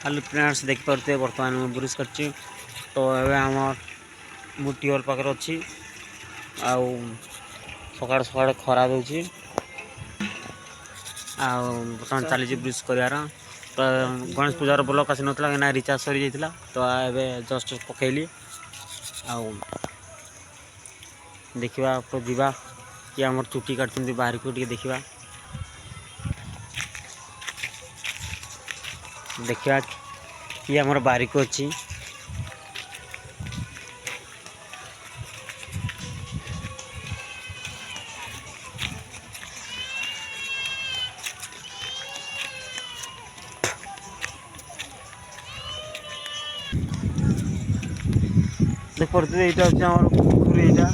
hello friends देखिपे बर्तमान मुझे bridge कर तो ये आम मु ट्यूबवेल पाखे अच्छी सका सका खरा दूसरी बर्तमान चली ब्रिज कर तो गणेश पूजार ब्लॉक आसी ना रिचार्ज सरी जाता तो ये जस्ट पकईली देखा तो जीवा कि आम चुटी काटुँच बाहर को देखा देखा कि आमर बारिक अच्छी देखते यहाँ हूँ आम पुखुरी यहाँ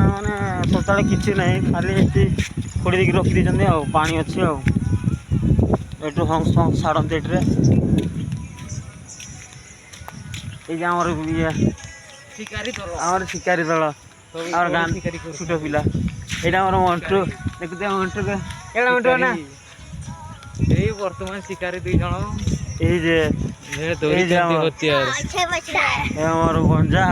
माने शौचालय किसी ना खाली खोड़ी देकी रखी दे पानी अच्छी एटू हंस फंस छाड़ते ये आमर शिकारी दल आम गाँ छोट पिला यहाँ मंटू देखते मंटू के मंटू ना यही वर्तमान शिकारी दुई जन आमर गंजा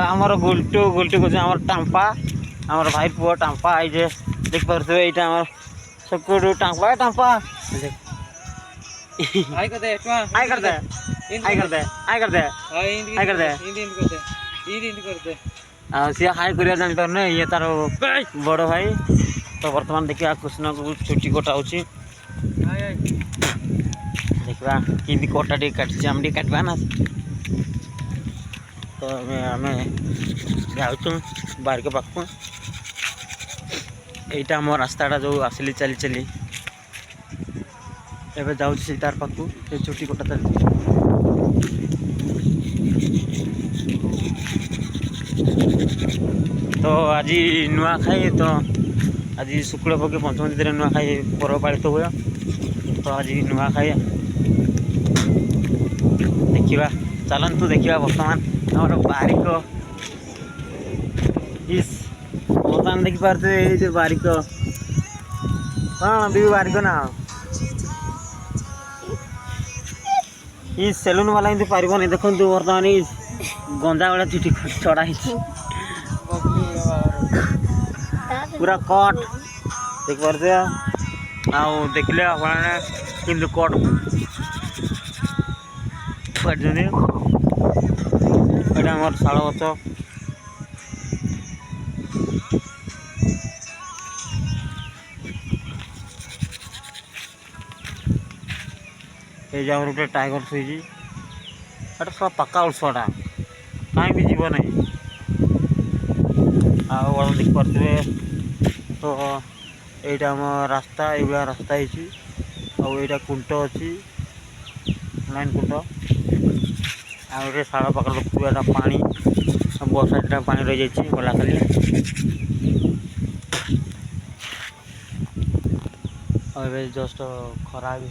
आमर गुलटू गुलटू को टांपा आमर भाई पुआ टांपा ये देख पारे यहाँ सबको टांपा टांपा आई कर दे आई कर दे आई कर दे आई कर दे आई कर दे सी हाई कर जानी पार ये तार बड़ भाई तो बर्तमान देखा कृष्ण को चुटी कटा हो देखा कि कटा टे काटी आम काटवा ना तो आम जाऊँ बाहर के पाखु यहाँ आम रास्ताटा जो आसली चली चली एवं जाऊँ तार पाखु चुटी कटा चलती तो आज नुआखाई तो आज शुक्ल पक्ष पंचम तिथि नुआखाई पर्व पालित हुए तो आज नुआखाई देखा चलतु देखा बर्तमान आम बारिक इस बर्तमान देखिपारे ये बारिक कौन भी बारिक ना सेलून वाला एमती पार नहीं देखो बर्तमान गंजा वाला चुटी चढ़ा पूरा कट देख पारे देखले अपने कट काटते यहाँ आम शाल गच ये गोटे टाइगर शोची सब पक्का उषटा कहीं भी जीव ना देख पारे तो यहाँ आम रास्ता ये रास्ता यहाँ कुंट अच्छी लाइन कुंट आगे शाल पाख पूरा पानी बस साइड पानी रही जाइए गला खाली जस्ट खरा भी